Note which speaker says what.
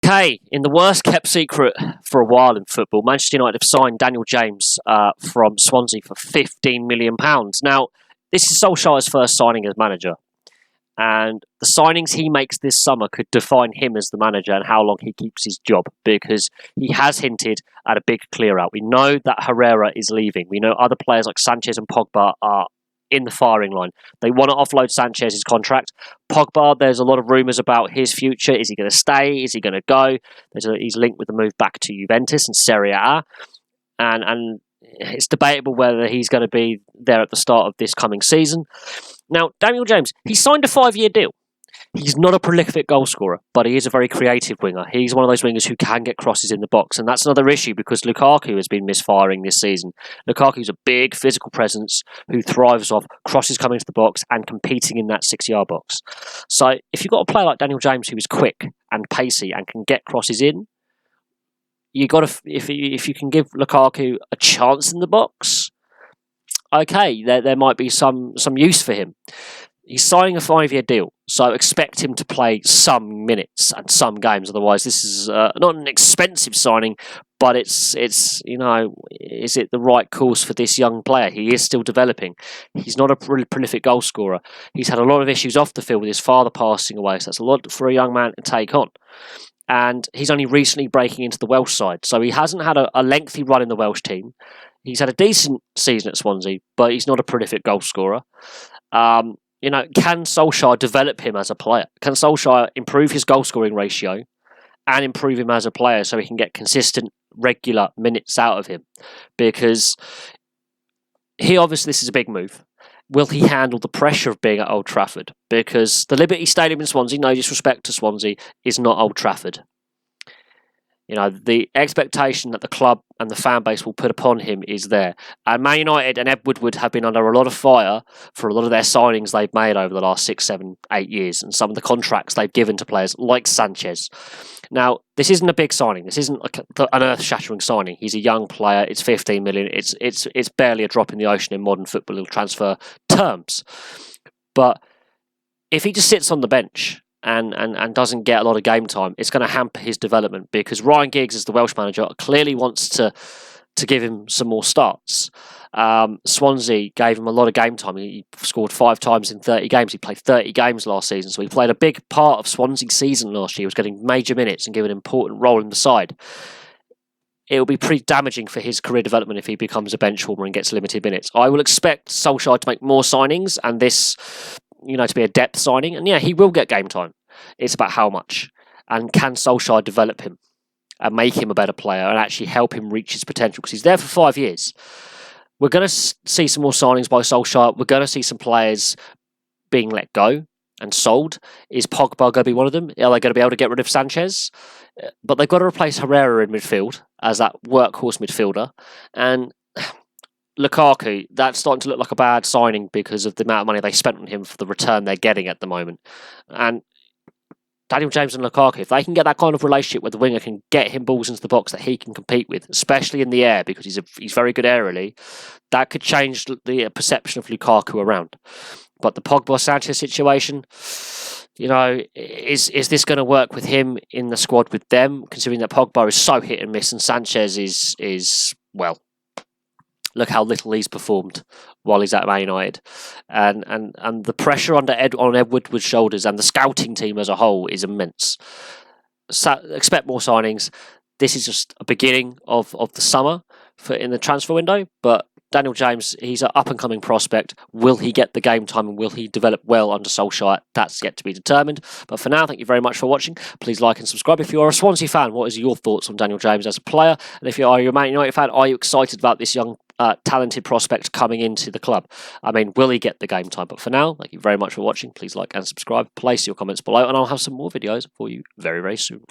Speaker 1: Okay, in the worst kept secret for a while in football, Manchester United have signed Daniel James from Swansea for £15 million. Now, this is Solskjaer's first signing as manager, and the signings he makes this summer could define him as the manager and how long he keeps his job, because he has hinted at a big clear-out. We know that Herrera is leaving. We know other players like Sanchez and Pogba are in the firing line. They want to offload Sanchez's contract. Pogba, there's a lot of rumours about his future. Is he going to stay? Is he going to go? He's linked with the move back to Juventus and Serie A. And it's debatable whether he's going to be there at the start of this coming season. Now, Daniel James, he signed a 5-year deal. He's not a prolific goal scorer, but he is a very creative winger. He's one of those wingers who can get crosses in the box, and that's another issue because Lukaku has been misfiring this season. Lukaku's a big physical presence who thrives off crosses coming to the box and competing in that 6-yard box. So if you've got a player like Daniel James who is quick and pacey and can get crosses in, you got to if you can give Lukaku a chance in the box, okay, there might be some use for him. He's signing a 5-year deal, so expect him to play some minutes and some games. Otherwise, this is not an expensive signing, but it's is it the right course for this young player? He is still developing. He's not a prolific goal scorer. He's had a lot of issues off the field with his father passing away, so that's a lot for a young man to take on. And he's only recently breaking into the Welsh side, so he hasn't had a lengthy run in the Welsh team. He's had a decent season at Swansea, but he's not a prolific goal scorer. Can Solskjaer develop him as a player? Can Solskjaer improve his goal-scoring ratio and improve him as a player so he can get consistent, regular minutes out of him? Because this is a big move. Will he handle the pressure of being at Old Trafford? Because the Liberty Stadium in Swansea, no disrespect to Swansea, is not Old Trafford. The expectation that the club and the fan base will put upon him is there. And Man United and Ed Woodward have been under a lot of fire for a lot of their signings they've made over the last 6, 7, 8 years, and some of the contracts they've given to players like Sanchez. Now, this isn't a big signing. This isn't an earth-shattering signing. He's a young player. It's 15 million. It's barely a drop in the ocean in modern football transfer terms. But if he just sits on the bench and doesn't get a lot of game time, it's going to hamper his development, because Ryan Giggs, as the Welsh manager, clearly wants to give him some more starts. Swansea gave him a lot of game time. He scored 5 times in 30 games. He played 30 games last season, so he played a big part of Swansea's season last year. He was getting major minutes and given an important role in the side. It will be pretty damaging for his career development if he becomes a bench warmer and gets limited minutes. I will expect Solskjaer to make more signings, and this to be a depth signing. And yeah, he will get game time. It's about how much. And can Solskjaer develop him and make him a better player and actually help him reach his potential? Because he's there for 5 years. We're going to see some more signings by Solskjaer. We're going to see some players being let go and sold. Is Pogba going to be one of them? Are they going to be able to get rid of Sanchez? But they've got to replace Herrera in midfield as that workhorse midfielder. And Lukaku, that's starting to look like a bad signing because of the amount of money they spent on him for the return they're getting at the moment. And Daniel James and Lukaku, if they can get that kind of relationship where the winger can get him balls into the box that he can compete with, especially in the air, because he's very good aerially, that could change the perception of Lukaku around. But the Pogba-Sanchez situation, is this going to work with him in the squad with them, considering that Pogba is so hit and miss and Sanchez is look how little he's performed while he's at Man United. And the pressure on Ed Woodward's shoulders and the scouting team as a whole is immense. So expect more signings. This is just a beginning of the summer in the transfer window. But Daniel James, he's an up-and-coming prospect. Will he get the game time and will he develop well under Solskjaer? That's yet to be determined. But for now, thank you very much for watching. Please like and subscribe. If you are a Swansea fan, what is your thoughts on Daniel James as a player? And if you are a Man United fan, are you excited about this young talented prospect coming into the club? I mean, will he get the game time? But for now, thank you very much for watching. Please like and subscribe. Place your comments below and I'll have some more videos for you very, very soon.